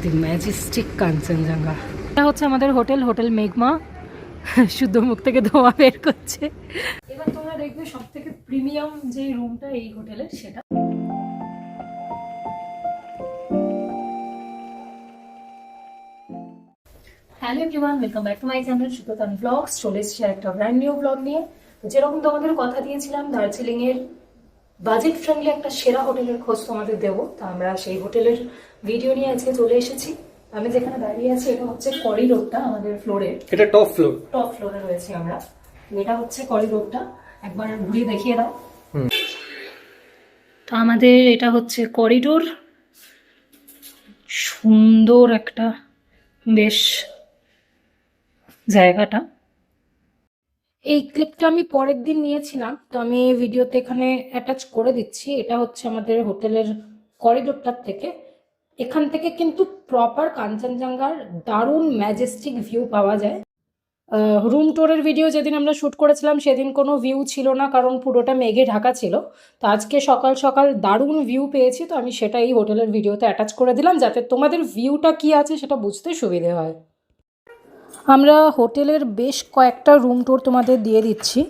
দি Majestic Kanchenjunga. এটা হচ্ছে আমাদের হোটেল মেঘমা। শুদ্ধ মুখ থেকে ধোঁয়া বের করছে। এবার তোমরা দেখবে সব থেকে প্রিমিয়াম যে রুমটা এই হোটেলের সেটা। Hello everyone, welcome back to my channel Suttan vlogs. চলে এসেছি একটা ব্র্যান্ড নিউ ব্লগ নিয়ে। যেরকম তোমাদের কথা দিয়েছিলাম দার্জিলিং এর বাজেট ফ্রেন্ডলি একটা সেরা হোটেলের খোঁজ তোমাদের দেবো, তো আমরা সেই হোটেলের ভিডিও নিয়ে আজকে চলে এসেছি। আমি যেখানে দাঁড়িয়ে আছি এটা হচ্ছে করিডোরটা আমাদের ফ্লোরে, এটা টপ ফ্লোরে রয়েছে আমরা। এটা হচ্ছে করিডোরটা, একবার ঘুরিয়ে দেখিয়ে দাও। তো আমাদের এটা হচ্ছে করিডোর, সুন্দর একটা বেশ জায়গাটা। এই ক্লিপটা আমি পরের দিন নিয়েছিলাম, তো আমি ভিডিওতে এখানে অ্যাটাচ করে দিচ্ছি। এটা হচ্ছে আমাদের হোটেলের করিডোরটার থেকে। এখান থেকে কিন্তু প্রপার কাঞ্চনজঙ্ঘার দারুণ ম্যাজেস্টিক ভিউ পাওয়া যায়। রুম ট্যুরের ভিডিও যেদিন আমরা শ্যুট করেছিলাম সেদিন কোনো ভিউ ছিল না, কারণ পুরোটা মেঘে ঢাকা ছিল। তো আজকে সকাল সকাল দারুণ ভিউ পেয়েছি, তো আমি সেটা এই হোটেলের ভিডিওতে অ্যাটাচ করে দিলাম যাতে তোমাদের ভিউটা কি আছে সেটা বুঝতে সুবিধে হয়। আমরা হোটেলের বেশ কয়েকটা রুম ট্যুর তোমাদের দিয়ে দিচ্ছি,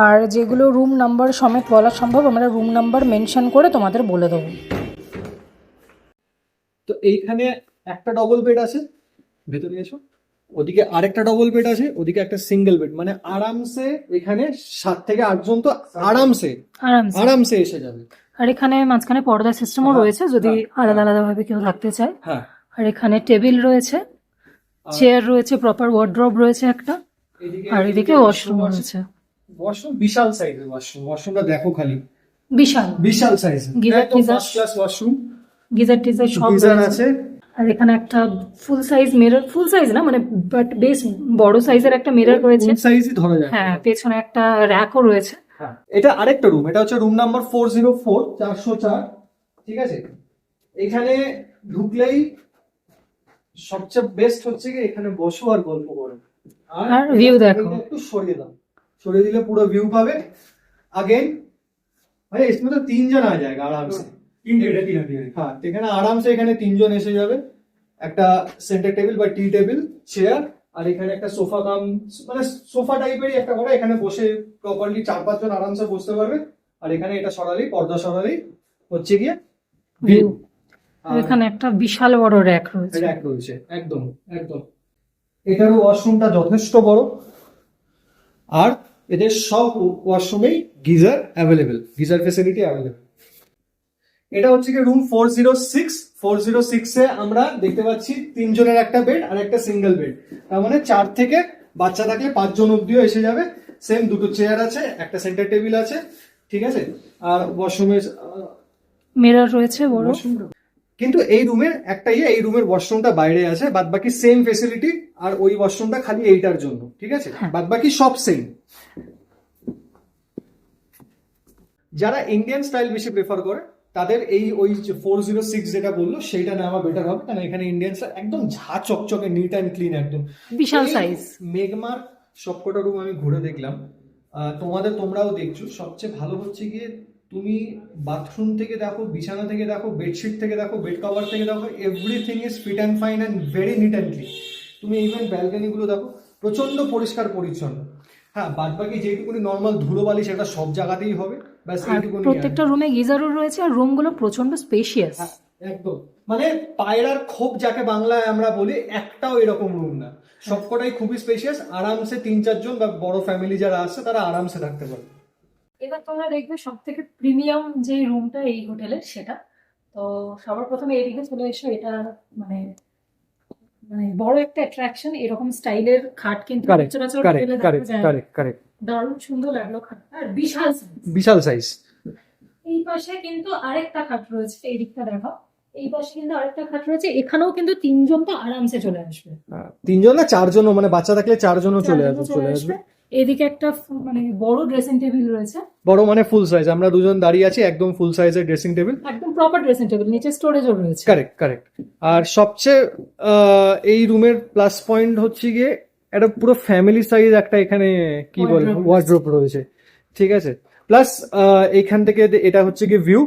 আর যেগুলো রুম নাম্বার সমেত বলা সম্ভব আমরা রুম নাম্বার মেনশন করে তোমাদের বলে দেবো। তো এইখানে একটা ডবল বেড আছে, ভেতরে এসো। ওদিকে আরেকটা ডবল বেড আছে, ওদিকে একটা সিঙ্গেল বেড, মানে আরামসে এখানে 7 থেকে 8 জন তো আরামসে এসে যাবে। আর এখানে মাঝখানে পর্দা সিস্টেমও রয়েছে যদি আলাদা আলাদা ভাবে কেউ থাকতে চায়। হ্যাঁ, আর এখানে টেবিল রয়েছে, চেয়ার রয়েছে, প্রপার ওয়ার্ড্রোব রয়েছে একটা, আর এদিকে ওয়াশরুম রয়েছে। ওয়াশরুম বিশাল সাইজের, ওয়াশরুমটা দেখো খালি, বিশাল সাইজের, একদম first class washroom. Geyser teaser সব আছে। আর এখানে একটা ফুল সাইজ মিরর, ফুল সাইজ না মানে বাট বেশ বড় সাইজের একটা মিরর রয়েছে, ফুল সাইজই ধরা যায়। হ্যাঁ, পেছনে একটা র‍্যাকও রয়েছে। হ্যাঁ, এটা আরেকটা রুম, এটা হচ্ছে রুম নাম্বার 404, 404। ঠিক আছে, এখানে ঢুকলেই সবচেয়ে বেস্ট হচ্ছে কি এখানে বসো আর গল্প করো, আর ভিউ দেখো। একটু সরিয়ে দাও, সরিয়ে দিলে পুরো ভিউ পাবে। अगेन ভাই इसमें तो 3 জন आ जाएगा आराम से। হ্যাঁ, এখানে আরামসে এখানে 3 জন এসে যাবে। একটা সেন্টার টেবিল বা টি টেবিল, চেয়ার, আর এখানে একটা সোফা কাম মানে সোফা টাইপেরই একটা করা, এখানে বসে প্রপারলি 4-5 জন আরামসে বসতে পারবে। আর এখানে এটা সরালেই, পর্দা সরালেই হচ্ছে গিয়ে ভিউ। এখানে একটা বিশাল বড় র‍্যাক রয়েছে, একদম একদম। এটারও ওয়াশরুমটা যথেষ্ট বড়, আর এদের সব ওয়াশরুমেই geyser available, geyser facility available. এটা হচ্ছে কি রুম 406 এ আমরা দেখতে পাচ্ছি 3 জনের একটা বেড আর একটা সিঙ্গেল বেড, তার মানে 4 থেকে বাচ্চা থাকলে 5 জন অব্দিও এসে যাবে। সেম দুটো চেয়ার আছে, একটা সেন্টার টেবিল আছে, ঠিক আছে। আর ওয়াশরুমে মিরর রয়েছে বড়। কিন্তু এই রুমের একটা এই রুমের ওয়াশরুমটা বাইরে আছে, বাদ বাকি সেম ফেসিলিটি। আর ওই ওয়াশরুমটা খালি এইটার জন্য, ঠিক আছে, বাদ বাকি সব সেম। যারা ইন্ডিয়ান স্টাইল বেশি প্রেফার করে তাদের এই ওই 406 যেটা বললো সেইটা নেওয়া বেটার হবে, কারণ এখানে ইন্ডিয়ান স্টাইল একদম ঝা চকচকে, নিট অ্যান্ড ক্লিন, একদম বিশাল সাইজ। মেঘমার সবকটা রুম আমি ঘুরে দেখলাম, তোমরাও দেখছো। সবচেয়ে ভালো হচ্ছে গিয়ে তুমি বাথরুম থেকে দেখো, বিছানা থেকে দেখো, বেডশিট থেকে দেখো, বেড কভার থেকে দেখো, everything is fit and fine and very neat and clean. তুমি ইভেন ব্যালকনি গুলো দেখো, প্রচন্ড পরিষ্কার পরিচ্ছন্ন। হ্যাঁ, বাদ বাকি যেটুকুনি নর্মাল ধুলোবালি সেটা সব জায়গাতেই হবে, ব্যাস এইটুকুনি। প্রত্যেকটা রুমে গিজারও রয়েছে, আর রুমগুলো প্রচন্ড স্পেশিয়াস, একদম। মানে পায়রার খোপ যাকে বাংলায় আমরা বলি, একটাও এরকম রুম না, সবকটাই খুবই স্পেশিয়াস। আরামসে 3-4 জন বা বড় ফ্যামিলি যারা আসছে তারা আরামসে থাকতে পারবে। এবার তোমরা দেখবে সব থেকে প্রিমিয়াম যে রুমটা এই হোটেলের সেটা। তো সবার প্রথমে এইদিকে চলে এসো। এটা মানে মানে বড় একটা অ্যাট্রাকশন, এরকম স্টাইলের খাট কিন্তু সচরাচর হোটেলে দেখা যায়। দারুণ সুন্দর লাগলো খাট, আর বিশাল সাইজ। এই পাশে কিন্তু আরেকটা খাট রয়েছে, এই দিকটা দেখো, এই পাশে কিন্তু আরেকটা খাট রয়েছে। এখানেও কিন্তু 3 জন তো আরামসে চলে আসবে। 3 জন না 4 জনও, মানে বাচ্চা থাকলে 4 জনও চলে আসবে। এদিকে একটা মানে বড় ড্রেসিং টেবিল রয়েছে, বড় মানে ফুল সাইজ। আমরা দুজন দাঁড়িয়ে আছি, একদম ফুল সাইজের ড্রেসিং টেবিল, একদম প্রপার ড্রেসিং টেবিল, নিচে স্টোরেজও রয়েছে। কারেক্ট। আর সবচেয়ে এই রুমের প্লাস পয়েন্ট হচ্ছে গিয়ে একটা পুরো ফ্যামিলি সাইজ একটা এখানে কি বলে ওয়ার্ডরোব রয়েছে, ঠিক আছে। প্লাস এইখান থেকে এটা হচ্ছে গিয়ে ভিউ,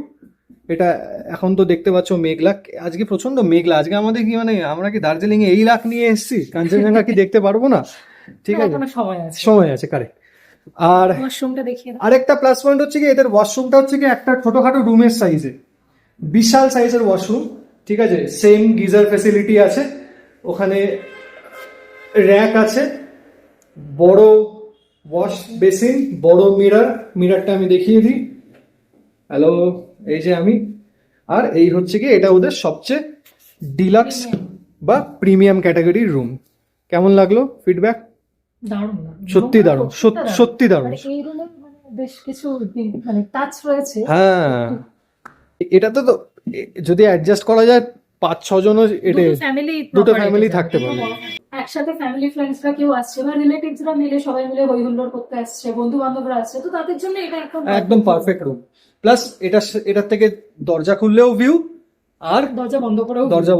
এটা এখন তো দেখতে পাচ্ছ মেঘলা, আজকে প্রচন্ড মেঘলা, আজকে আমাদের কি মানে আমরা কি দার্জিলিং এ এই লাখ নিয়ে এসেছি, কাঞ্চনজঙ্ঘা কি দেখতে পারবো না? ঠিক আছে, এখনো সময় আছে। সময় আছে, কারেক্ট। আর ওয়াশরুমটা দেখিয়ে দাও। আরেকটা প্লাস পয়েন্ট হচ্ছে কি এদের ওয়াশরুমটা হচ্ছে কি একটা ছোটখাটো রুমের সাইজে, বিশাল সাইজের ওয়াশরুম, ঠিক আছে। সেম গিজার ফ্যাসিলিটি আছে ওখানে, র্যাক আছে, বড় ওয়াশ বেসিন, বড় মিররটা আমি দেখিয়ে দিই। হ্যালো, এই যে আমি, আর এই হচ্ছে কি এটা ওদের সবচেয়ে ডিলাক্স বা প্রিমিয়াম ক্যাটাগরির রুম। কেমন লাগলো ফিডব্যাক? দারুণ সত্যি দারুণ, সত্যি দারুণ। এই রুমে মানে বেশ কিছু মানে টাচ রয়েছে। হ্যাঁ, এটা তো যদি অ্যাডজাস্ট করা যায় 5-6 জনও এটা দুটো ফ্যামিলি থাকতে পারবে। একসাথে ফ্যামিলি ফ্রেন্ডসরা কেউ আসছে বা রিলেটিভসরা মিলে সবাই মিলে হই হুল্লোড় করতে আসছে, বন্ধু বান্ধবরা আসছে, তো তাদের জন্য এটা একদম পারফেক্ট রুম। প্লাস এটার থেকে দরজা খুললেও ভিউ, আর দরজা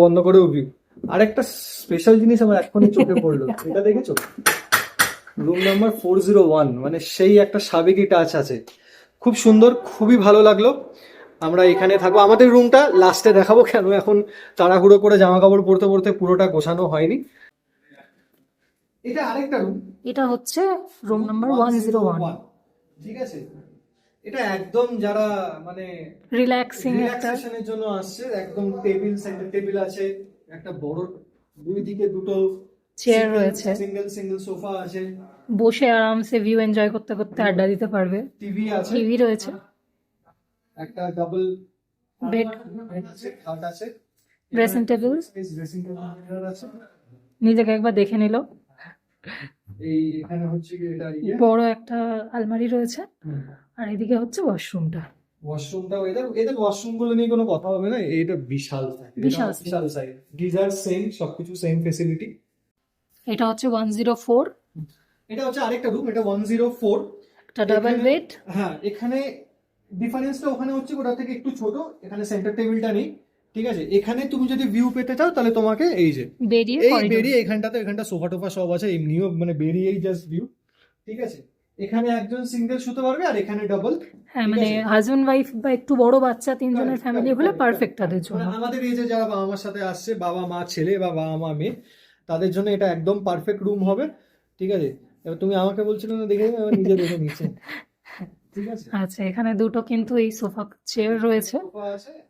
বন্ধ করেও ভিউ। আর একটা স্পেশাল জিনিস আমার এখনই চোখে পড়লো, এটা দেখেছো? রুম নাম্বার 401, মানে সেই একটা সাবেকি টাচ আছে, খুব সুন্দর, খুবই ভালো লাগলো। আমরা এখানে থাকবো, আমাদের রুমটা লাস্টে দেখাবো, কেন এখন তাড়াহুড়ো করে জামা কাপড় পরতে পরতে পুরোটা গোছানো হয়নি। এটা আরেকটা রুম, এটা হচ্ছে রুম নাম্বার 101। ঠিক আছে, এটা একদম যারা মানে রিল্যাক্সেশনের জন্য আসছে, একদম সেন্টার টেবিল আছে, একটা বড়, দুই দিকে দুটো চেয়ার রয়েছে, সিঙ্গেল সোফা আছে, বসে আরামসে ভিউ এনজয় করতে করতে আড্ডা দিতে পারবে। টিভি রয়েছে, একটা ডাবল বেড আছে, খাট আছে, ড্রেসিং টেবিল আছে। নিজেকে একবার দেখে নিল। এই এখানে হচ্ছে কি এটা বড় একটা আলমারি রয়েছে, আর এদিকে হচ্ছে ওয়াশরুমটাও এদের ওয়াশরুম গুলো নিয়ে কোনো কথা হবে না, এটা বিশাল সাইজ, গিজার সেম, সবকিছু সেম ফ্যাসিলিটি। এটা হচ্ছে 104, এটা হচ্ছে আরেকটা রুম, এটা 104, একটা ডাবল বেড। হ্যাঁ, এখানে ডিফারেন্সটা ওখানে হচ্ছে ওটা থেকে একটু ছোট, এখানে সেন্টার টেবিলটা নেই, ঠিক আছে। এখানে তুমি যদি ভিউ পেতে চাও তাহলে তোমাকে এই যে বেরিয়ে এখানটা সোফা টোফা সব আছে, এমনিও মানে বেরিয়েই জাস্ট ভিউ, ঠিক আছে। এখানে একজন সিঙ্গেল শুতে পারবে, আর এখানে ডাবল। হ্যাঁ, মানে হাজবেন্ড ওয়াইফ বা একটু বড় বাচ্চা, তিনজনের ফ্যামিলি হলে পারফেক্ট তাদের জন্য। আমাদের এই যে যারা বাবা মার সাথে আসছে, বাবা মা ছেলে বা বাবা মা মেয়ে, তাদের জন্য এটা একদম পারফেক্ট রুম হবে, ঠিক আছে। এবার তুমি আমাকে বলছিলে না দেখে, নিজে দেখে নিচ্ছে, ঠিক আছে। আচ্ছা, এখানে দুটো কিন্তু এই সোফা চেয়ার রয়েছে,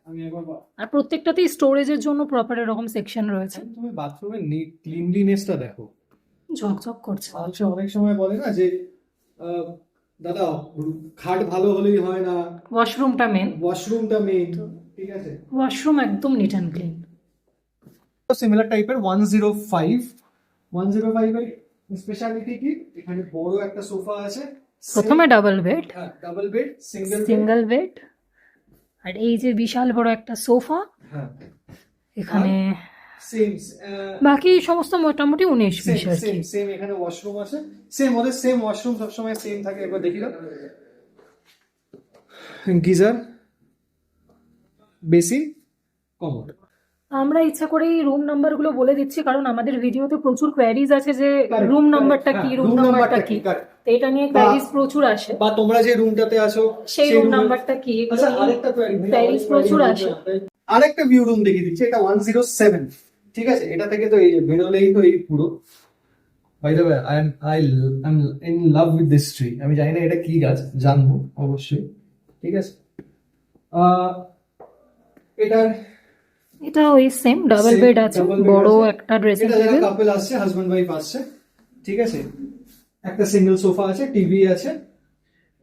আমি একবার আর প্রত্যেকটাতেই স্টোরেজের জন্য প্রপার এরকম সেকশন রয়েছে। তুমি বাথরুমের ক্লিনলিনেসটা দেখো, ঝকঝক করছে। মানুষ অনেক সময় বলে না যে দাদা খাট ভালো হলেই হয় না, ওয়াশরুমটা মেন, ঠিক আছে। ওয়াশরুম একদম নিট অ্যান্ড ক্লিন। সিমিলার টাইপের 105 এর স্পেশালিটি কি, এখানে বড় একটা সোফা আছে, প্রথমে ডাবল বেড, সিঙ্গেল বেড, আর এই যে বিশাল বড় একটা সোফা, হ্যাঁ, এখানে সেম বাকি সমস্ত মোটামুটি 19-20 আর কি। সেম এখানে ওয়াশরুম আছে, ওদের সেম ওয়াশরুম সবসময় সেম থাকে। একবার দেখি দাও, গিজার, বেসিন, কমোড। আমরা ইচ্ছা করেই রুম নাম্বার গুলো বলে দিচ্ছি, কারণ আমাদের ভিডিওতে প্রচুর কোয়ারিজ আছে যে রুম নাম্বারটা কি, রুম নাম্বারটা কি, তো এটা নিয়ে কোয়ারিজ প্রচুর আসে, বা তোমরা যে রুমটাতে আছো সেই রুম নাম্বারটা কি, আচ্ছা, আরেকটা কোয়ারিজ প্রচুর আসে। আরেকটা ভিউ রুম দেখিয়ে দিচ্ছি, এটা 107, ঠিক আছে। এটা থেকে তো এই যে বেরোলেই তো এই পুরো, by the way I am in love with this tree. আমি জানি না এটা কি গাছ, জানবো অবশ্যই, ঠিক আছে। এটা ওই সেম ডাবল বেড আছে, বড় একটা ড্রেসিং টেবিল, কাপল আসছে, হাজবেন্ড ওয়াইফ আসছে, ঠিক আছে। একটা সিঙ্গেল সোফা আছে, টিভি আছে,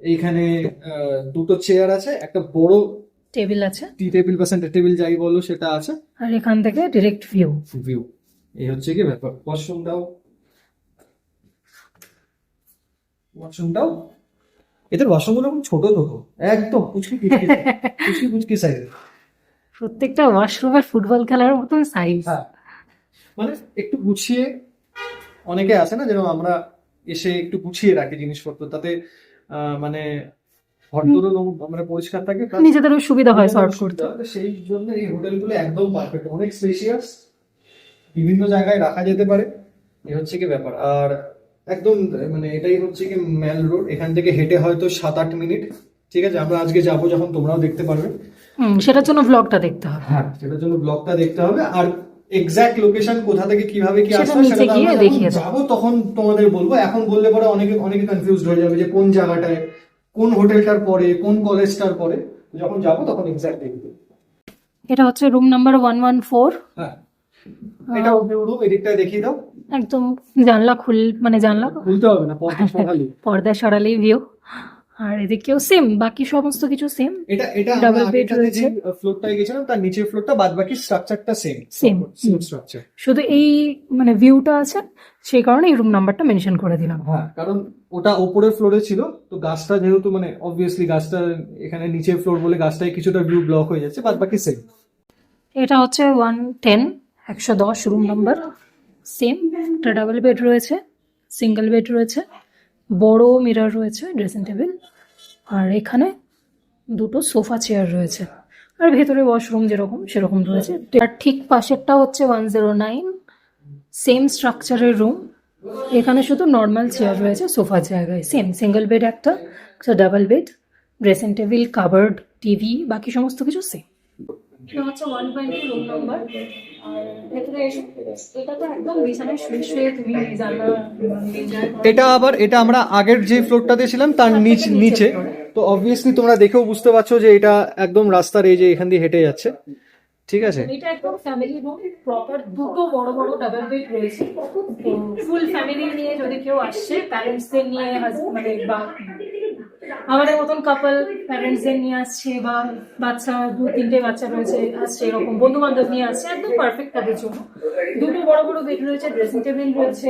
এইখানে দুটো চেয়ার আছে, একটা বড় টেবিল আছে, টি টেবিল বা সেন্টার টেবিল যাই বলো সেটা আছে, আর এখান থেকে ডাইরেক্ট ভিউ। এই হচ্ছে কি ব্যাপার। ওয়াশরুমটাও এদের ওয়াশরুমগুলো ছোট একদম কুচকি সাইজের, প্রত্যেকটা ওয়াশরুমের ফুটবল খেলার মতন সাইজ। হ্যাঁ, মানে একটু গুছিয়ে, অনেকে আছে না যেরকম আমরা এসে একটু গুছিয়ে রাখি জিনিসপত্র, তাতে মানে ঘরদোরও আমরা পরিষ্কার থাকে, নিজেদেরও সুবিধা হয় সর্ট করতে। সেই জন্য এই হোটেলগুলো একদম পারফেক্ট, অনেক স্পেশিয়াস, বিভিন্ন জায়গায় রাখা যেতে পারে, এই হচ্ছে কি ব্যাপার। আর একদম মানে এটাই হচ্ছে কি ম্যাল রোড, এখান থেকে হেঁটে হয়তো 7-8 মিনিট, ঠিক আছে। আমরা আজকে যাবো যখন, তোমরাও দেখতে পারবে। সেটার জন্য ব্লগটা দেখতে হবে। হ্যাঁ, সেটার জন্য ব্লগটা দেখতে হবে। আর এক্সাক্ট লোকেশন কোথা থেকে কিভাবে কি সেটা আসবে নিচে সেটা গিয়ে আমরা দেখিয়ে যখন দেবো। যাবো তখন তোমাদের বলবো। এখন বললে পরে অনেকে অনেকে কনফিউজড হয়ে যাবে যে কোন জায়গাটায়, কোন হোটেলটার পরে, কোন কলেজটার পরে। যখন যাবো তখন এক্সাক্ট দেখবে। এটা হচ্ছে রুম নাম্বার 114। হ্যাঁ, এটা ওপেন রুম, এদিকটায় দেখিয়ে দাও। একদম জানলা মানে জানলা খুলতে হবে না, পথে সকালে। পর্দা সরালেই ভিউ। আর এদিকেও সেম, বাকি সমস্ত কিছু সেম। এটা এটা আমরা ডাবল বেড আগেরটাতে যে রয়েছে। ফ্লোরটায় গেছিলাম তার নিচের ফ্লোরটা, বাদ বাকি স্ট্রাকচারটা সেম সেম স্ট্রাকচার। শুধু এই মানে ভিউটা আছে, সেই কারণে এই রুম নাম্বারটা মেনশন করে দিলাম। হ্যাঁ, কারণ ওটা ওপরের ফ্লোরে ছিল, তো গাছটা যেহেতু মানে অবভিয়াসলি গাছটা এখানে নিচের ফ্লোর বলে গাছটায় কিছুটা ভিউ ব্লক হয়ে যাচ্ছে, বাদ বাকি সেম। এটা হচ্ছে 110 রুম নাম্বার, সেম। একটা ডাবল বেড রয়েছে, সিঙ্গেল বেড রয়েছে, বড় মিরর রয়েছে, ড্রেসিং টেবিল, আর এখানে দুটো সোফা চেয়ার রয়েছে, আর ভেতরে ওয়াশরুম যেরকম সেরকম রয়েছে। আর ঠিক পাশেরটা হচ্ছে 109, সেম স্ট্রাকচারের রুম। এখানে শুধু নর্মাল চেয়ার রয়েছে সোফার জায়গায়, সেম সিঙ্গেল বেড একটা double bed, dressing table, covered, TV, বাকি সমস্ত কিছু সেম। এটা হচ্ছে 120 রুম নাম্বার। আর ভেতরে এসে এটা তো একদম বিছানায় শুয়ে শুয়ে তুমি জানলা enjoy করো। এটা আমরা আগের যে ফ্লোরটাতে ছিলাম তার তার থেকে নিচে। নিচের floor এ। তো অবভিয়াসলি তোমরা দেখেও বুঝতে পারছো যে এটা একদম রাস্তার এই যে এখান দিয়ে হেঁটে যাচ্ছে, ঠিক আছে। এটা একদম ফ্যামিলি রুম, প্রপার দুটো বড় বড় ডাবল বেড রয়েছে। ফুল ফ্যামিলি নিয়ে যদি কেউ আসছে, প্যারেন্টসদের নিয়ে মানে বা আমাদের মতন কাপল প্যারেন্টসদের নিয়ে আসছে, বা বাচ্চা 2-3টে বাচ্চা রয়েছে আসছে, এরকম বন্ধু বান্ধব নিয়ে আসছে, একদম পারফেক্ট তাদের জন্য। দুটো বড় বড় বেড রয়েছে, ড্রেসিং টেবিল রয়েছে,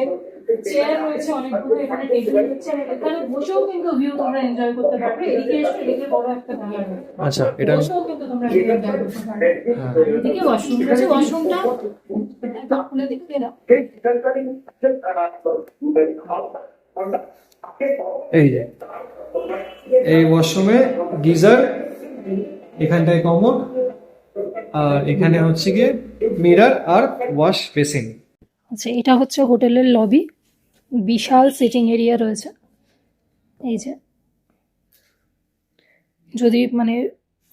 চেয়ার রয়েছে অনেকগুলো, এখানে টেবিল রয়েছে, এখানে বসেও কিন্তু ভিউ তোমরা এনজয় করতে পারবে। এদিকে এসে এদিকে বড় একটা দাঁড়ানো, আচ্ছা, এটা বসেও কিন্তু তোমরা এনজয় করতে পারবে। আর এদিকে ওয়াশরুম রয়েছে, ওয়াশরুমটা খুলে দেখতে দাও। এই যে এই ওয়াশরুমে গিজার, এখানটায় কমোড, আর এখানে হচ্ছে গিয়ে মিরর আর ওয়াশ বেসিন। আচ্ছা, এটা হচ্ছে হোটেলের লবি, বিশাল সিটিং এরিয়া রয়েছে। এই যে যদি মানে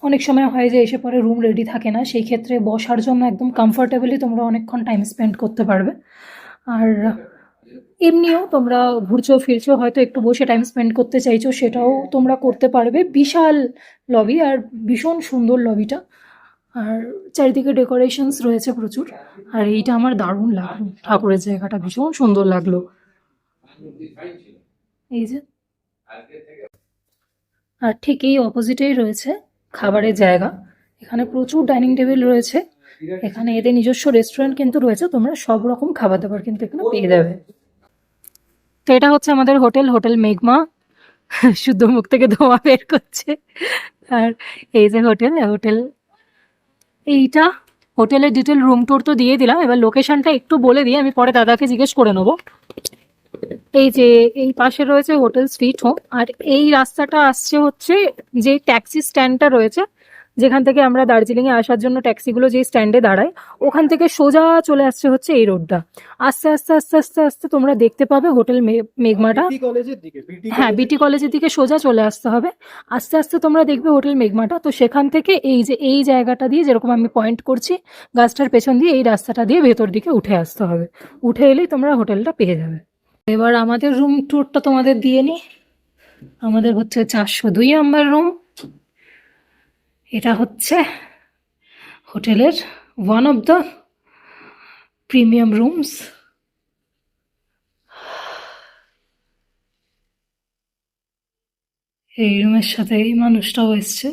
অনেক সময় হয় যে এসে পরে রুম রেডি থাকে না, সেই ক্ষেত্রে বসার জন্য একদম কমফোর্টেবলি তোমরা অনেকক্ষণ টাইম স্পেন্ড করতে পারবে। আর এমনিও তোমরা ঘুরছো ফিরছো, হয়তো একটু বসে টাইম স্পেন্ড করতে চাইছো, সেটাও তোমরা করতে পারবে। বিশাল লবি, আর ভীষণ সুন্দর লবিটা, আর চারিদিকে ডেকোরেশনস রয়েছে প্রচুর। আর এইটা আমার দারুণ লাগলো, ঠাকুরের জায়গাটা ভীষণ সুন্দর লাগলো। এই যে, আর ঠিক এই অপোজিটেই রয়েছে খাবারের জায়গা। এখানে প্রচুর ডাইনিং টেবিল রয়েছে, এখানে এদের নিজস্ব রেস্টুরেন্ট কিন্তু রয়েছে, তোমরা সব রকম খাবার দাবার কিন্তু এখানে পেয়ে যাবে। তো এটা হচ্ছে আমাদের হোটেল মেঘমা, শুদ্ধ মুখ থেকে ধোঁয়া বের করছে। আর এই যে হোটেল এইটা। হোটেলের ডিটেল রুম ট্যুর তো দিয়ে দিলাম, এবার লোকেশনটা একটু বলে দিই, আমি পরে দাদাকে জিজ্ঞেস করে নেবো। এই যে এই পাশে রয়েছে হোটেল স্ট্রিট হোম, আর এই রাস্তাটা আসছে হচ্ছে যে ট্যাক্সি স্ট্যান্ডটা রয়েছে, যেখান থেকে আমরা দার্জিলিংয়ে আসার জন্য ট্যাক্সিগুলো যে স্ট্যান্ডে দাঁড়ায়, ওখান থেকে সোজা চলে আসছে হচ্ছে এই রোডটা। আস্তে আস্তে আস্তে আস্তে আস্তে তোমরা দেখতে পাবে হোটেল মেঘমাটা। কলেজের দিকে, হ্যাঁ, বিটি কলেজের দিকে সোজা চলে আসতে হবে। আস্তে আস্তে তোমরা দেখবে হোটেল মেঘমাটা। তো সেখান থেকে এই যে এই জায়গাটা দিয়ে, যেরকম আমি পয়েন্ট করছি গাছটার পেছন দিয়ে, এই রাস্তাটা দিয়ে ভেতর দিকে উঠে আসতে হবে। উঠে এলেই তোমরা হোটেলটা পেয়ে যাবে। এবার আমাদের রুম ট্যুরটা তোমাদের দিয়ে নি। আমাদের হচ্ছে 402 নম্বর রুম। এটা হচ্ছে হোটেলের one of the premium rooms. এই রুমের সাথে এই মানুষটাও এসছে।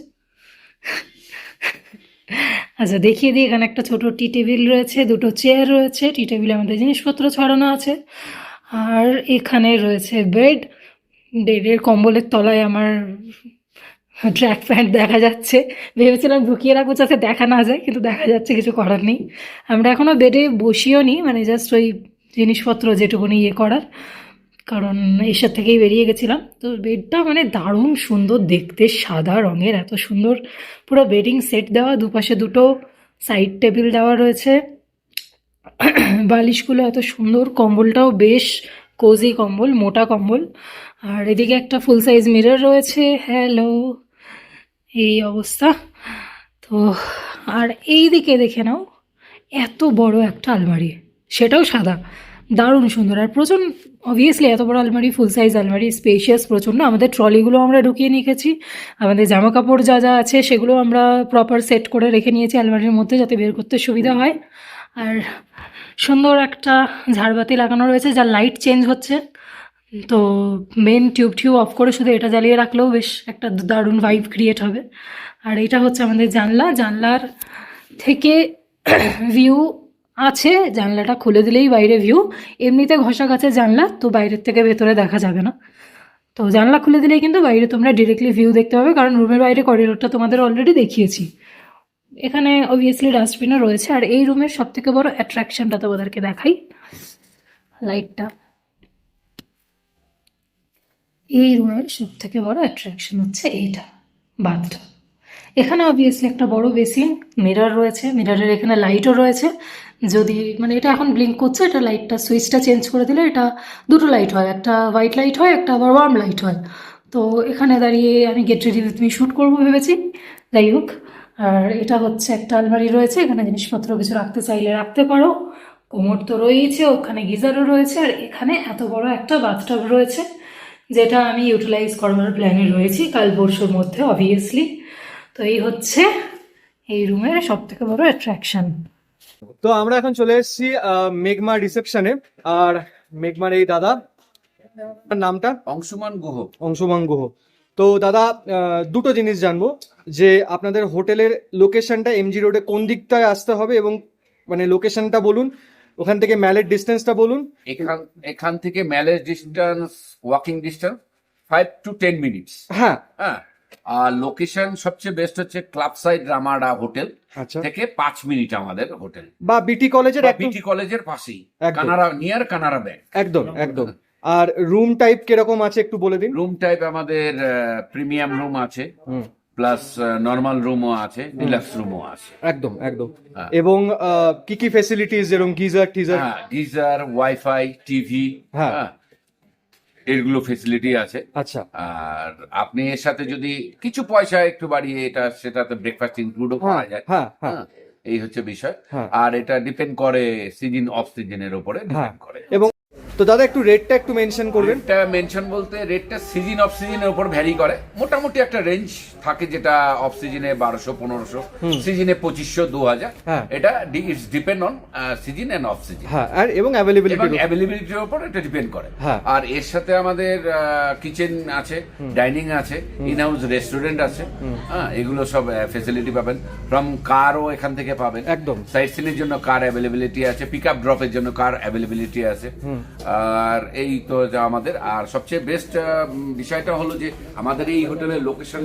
আচ্ছা, দেখিয়ে দিই, এখানে একটা ছোট টি টেবিল রয়েছে, দুটো চেয়ার রয়েছে, টি টেবিলে আমাদের জিনিসপত্র ছড়ানো আছে, আর এখানে রয়েছে বেডের কম্বলের তলায় আমার ট্র্যাক প্যান্ট দেখা যাচ্ছে। ভেবেছিলাম ঢুকিয়ে রাখবো যাতে দেখা না যায়, কিন্তু দেখা যাচ্ছে, কিছু করার নেই। আমরা এখনও বেডে বসিও নি, মানে জাস্ট ওই জিনিসপত্র যেটুকুনি ইয়ে করার, কারণ এসব থেকেই বেরিয়ে গেছিলাম। তো বেডটা মানে দারুণ সুন্দর দেখতে, সাদা রঙের, এত সুন্দর পুরো বেডিং সেট দেওয়া, দুপাশে দুটো সাইড টেবিল দেওয়া রয়েছে, বালিশগুলো এত সুন্দর, কম্বলটাও বেশ কোজি কম্বল, মোটা কম্বল। আর এদিকে একটা ফুল সাইজ মিরর রয়েছে। হ্যালো, এই অবস্থা। তো তো আর এই দিকে দেখে নাও, এত বড় একটা আলমারি, সেটাও সাদা, দারুণ সুন্দর। আর প্রচুর, অবভিয়াসলি এত বড় আলমারি, ফুল সাইজ আলমারি, স্পেশিয়াস প্রচণ্ড। আমাদের ট্রলিগুলো আমরা ঢুকিয়ে নিয়েছি, আমাদের জামা কাপড় যা যা আছে সেগুলো আমরা প্রপার সেট করে রেখে নিয়েছি আলমারির মধ্যে, যাতে বের করতে সুবিধা হয়। আর সুন্দর একটা ঝাড়বাতি লাগানো রয়েছে, যার লাইট চেঞ্জ হচ্ছে। তো মেন টিউব অফ করে শুধু এটা জ্বালিয়ে রাখলেও বেশ একটা দারুণ ভাইব ক্রিয়েট হবে। আর এটা হচ্ছে আমাদের জানলার থেকে ভিউ আছে, জানলাটা খুলে দিলেই বাইরে ভিউ। এমনিতে ঘষা গাছের জানলা, তো বাইরের থেকে ভেতরে দেখা যাবে না, তো জানলা খুলে দিলেই কিন্তু বাইরে তোমরা ডিরেক্টলি ভিউ দেখতে পাবে, কারণ রুমের বাইরে করিডোরটা তোমাদের অলরেডি দেখিয়েছি। এখানে অবভিয়াসলি ডাস্টবিনও রয়েছে। আর এই রুমের সব থেকে বড় অ্যাট্রাকশনটা তোমাদেরকে দেখাই, লাইটটা। এই রুমের সব থেকে বড় অ্যাট্রাকশন হচ্ছে এইটা, বাথটা। এখানে অবভিয়াসলি একটা বড় বেসিন, মিরর রয়েছে, মিররের এখানে লাইটও রয়েছে। যদি মানে এটা এখন ব্লিঙ্ক করছে, এটা লাইটটা সুইচটা চেঞ্জ করে দিলে এটা দুটো লাইট হয়, একটা হোয়াইট লাইট হয়, একটা আবার ওয়ার্ম লাইট হয়। তো এখানে দাঁড়িয়ে আমি get ready with me shoot করবো ভেবেছি, যাই হোক। আর এটা হচ্ছে একটা আলমারি রয়েছে, এখানে জিনিসপত্র কিছু রাখতে চাইলে রাখতে পারো। কোমর তো রয়েছে, ওখানে গিজারও রয়েছে, আর এখানে এত বড় একটা বাথটব রয়েছে, যেটা আমি ইউটিলাইজ করবার প্ল্যানে রয়েছি কাল পরশুর মধ্যে অবভিয়াসলি। তো এই হচ্ছে এই রুমের সব থেকে বড় অ্যাট্রাকশন। তো আমরা এখন চলে এসেছি মেঘমা রিসেপশনে। আর মেঘমার এই দাদা, তার নামটা অংশুমান গুহ। অংশুমান গুহ। তো দাদা, দুটো জিনিস জানবো, যে আপনাদের হোটেলের লোকেশনটা এমজি রোডে কোন দিকটায় আসতে হবে, এবং মানে লোকেশনটা বলুন, ওখান থেকে ম্যালের ডিস্টেন্সটা বলুন। এখান থেকে ম্যালেজ distance, walking distance 5 to 10 minutes. হ্যাঁ, হ্যাঁ, আর লোকেশন সবচেয়ে বেস্ট হচ্ছে ক্লাব সাইড রামাডা হোটেল আচ্ছা। থেকে 5 মিনিট আমাদের হোটেল, বা বিটি কলেজের একদম বিটি কলেজের পাশেই, একদম। Canara, near Canara bank. একদম একদম। আর রুম টাইপ কিরকম আছে একটু বলে দিন। রুম টাইপ আমাদের প্রিমিয়াম রুম আছে, হুম, প্লাস নর্মাল রুমও আছে, ডিলাক্স রুমও আছে। একদম একদম। হ্যাঁ। এবং কি কি ফেসিলিটিস, যেরকম গিজার টিজার? হ্যাঁ, গিজার, ওয়াইফাই, টিভি, হ্যাঁ। হ্যাঁ, এগুলো ফেসিলিটি আছে। আচ্ছা, আর আপনি এর সাথে যদি কিছু পয়সা একটু বাড়িয়ে এটা সেটাতে ব্রেকফাস্ট ইনক্লুডও করা যায়। হ্যাঁ হ্যাঁ হ্যাঁ, এই হচ্ছে বিষয়। হ্যাঁ। আর এটা ডিপেন্ড করে সিজন অফ সিজনের উপরে হ্যাঁ। ডিপেন্ড করে। এবং তো দাদা একটু রেটটা একটু মেনশন করবেন। রেটটা মেনশন বলতে রেটটা সিজন অফ সিজনের উপর ভ্যারি করে, মোটামুটি একটা রেঞ্জ থাকে, যেটা অফ সিজনে 1200-1500, সিজনে 2500-2000। হ্যাঁ। এটা it's depend on season end off season. হ্যাঁ, আর এবং অ্যাভেলেবিলিটি। এবং অ্যাভেলেবিলিটির উপর এটা ডিপেন্ড করে। হ্যাঁ। আর এর সাথে আমাদের কিচেন আছে, ডাইনিং আছে, ইন হাউস রেস্টুরেন্ট আছে। হ্যাঁ, এগুলো সব ফেসিলিটি পাবেন। ফ্রম কারও এখান থেকে পাবেন, একদম। সাইট সিনের জন্য কার অ্যাভেলেবিলিটি আছে, পিক আপ ড্রপের জন্য কার অ্যাভেলেবিলিটি আছে। আর এই তো যা আমাদের। আর সবচেয়ে বেস্ট বিষয়টা হলো যে আমাদের এই হোটেলের লোকেশন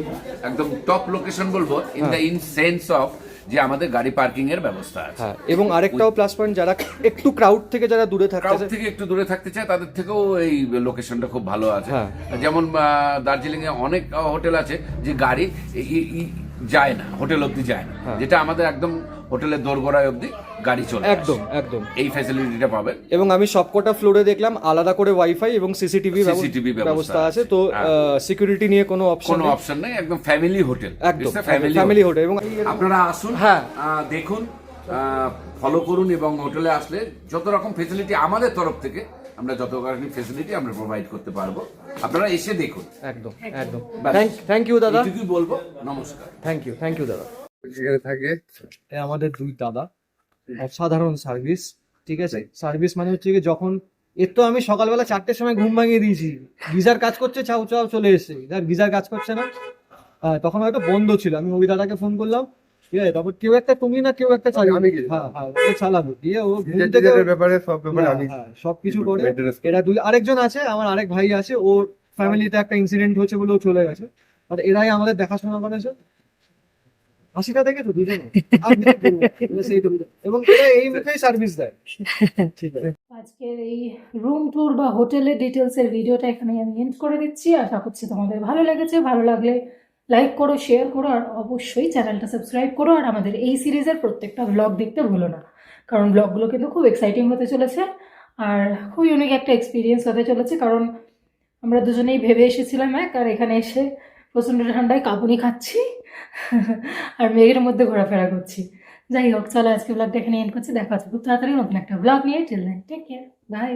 একদম টপ লোকেশন বলবো, in the in sense of যে আমাদের গাড়ি পার্কিং এর ব্যবস্থা আছে। হ্যাঁ, এবং আরেকটাও প্লাস পয়েন্ট, যারা একটু ক্রাউড থেকে যারা দূরে থাকতে ক্রাউড চায়, থেকে একটু দূরে থাকতে চায়, তাদের থেকেও এই লোকেশনটা খুব ভালো আছে। হ্যাঁ। যেমন দার্জিলিং এ অনেক হোটেল আছে যে গাড়ি যায় না, হোটেল অব্দি যায় না, হ্যাঁ। যেটা আমাদের একদম হোটেলের দোরগোড়ায় অব্দি গাড়ি চলে আসে। একদম একদম। এই ফ্যাসিলিটিটা পাবেন। এবং আমি সবকটা ফ্লোরে দেখলাম আলাদা করে ওয়াইফাই এবং সিসিটিভি CCTV ব্যবস্থা আছে। তো সিকিউরিটি নিয়ে কোনো অপশন কোনো অপশন নেই, একদম ফ্যামিলি হোটেল। একদম ফ্যামিলি হোটেল। এবং আপনারা আসুন, হ্যাঁ। দেখুন, ফলো করুন, এবং হোটেলে আসলে যত রকম ফেসিলিটি আমাদের তরফ থেকে আমরা যত রকম ফেসিলিটি আমরা প্রোভাইড করতে পারবো, আপনারা এসে দেখুন। একদম একদম। ব্যাস। থ্যাংক ইউ দাদা। এটুকুই বলবো। নমস্কার। থ্যাংক ইউ দাদা। থাকে আমাদের দুই দাদা, অসাধারণ সার্ভিস। ঠিক আছে, সার্ভিস মানে হচ্ছে কি, যখন এর তো আমি সকালবেলা 4টের সময় ঘুম ভাঙিয়ে দিয়েছি, গিজার কাজ করছে, চাও চাও চলে এসে, গিজার কাজ করছে না, তখন হয়তো বন্ধ ছিল। আমি ওই দাদাকে ফোন করলাম, ঠিক আছে, তারপর কেউ একটা, তুমি না কেউ একটা চালাবে, আমি কি? হ্যাঁ হ্যাঁ, ও চালাবে দিয়ে ও ঘুম থেকে ব্যাপারে সব ব্যাপারে আমি সবকিছু করে। Maintenance করি। এরা দুই, আরেকজন আছে, আমার আরেক ভাই আছে, ওর ফ্যামিলিতে একটা ইনসিডেন্ট হচ্ছে বলে ও চলে গেছে, আর এরাই আমাদের দেখাশোনা করেছে। হাসিটা দেখে তো দুজনে, এবং এরা এই মুখেই সার্ভিস দেয়। ঠিক আছে, আজকের এই রুম ট্যুর বা হোটেলের ডিটেলসের ভিডিওটা এখানে আমি এন্ড করে দিচ্ছি। আশা করছি তোমাদের ভালো লেগেছে। ভালো লাগলে লাইক করো, শেয়ার করো, আর অবশ্যই চ্যানেলটা সাবস্ক্রাইব করো। আর আমাদের এই সিরিজের প্রত্যেকটা ব্লগ দেখতে ভুলো না, কারণ ব্লগগুলো কিন্তু খুব এক্সাইটিং হতে চলেছে আর খুব ইউনিক একটা এক্সপিরিয়েন্স হতে চলেছে। কারণ আমরা দুজনেই ভেবে এসেছিলাম এক, আর এখানে এসে প্রচণ্ড ঠান্ডায় কাঁপুনি খাচ্ছি আর মেঘের মধ্যে ঘোরাফেরা করছি। যাই হোক, চলো আজকে ব্লগটা এখানে এন্ড করছি। দেখা হচ্ছে খুব তাড়াতাড়ি নতুন একটা ব্লগ নিয়ে। Till then take care, by.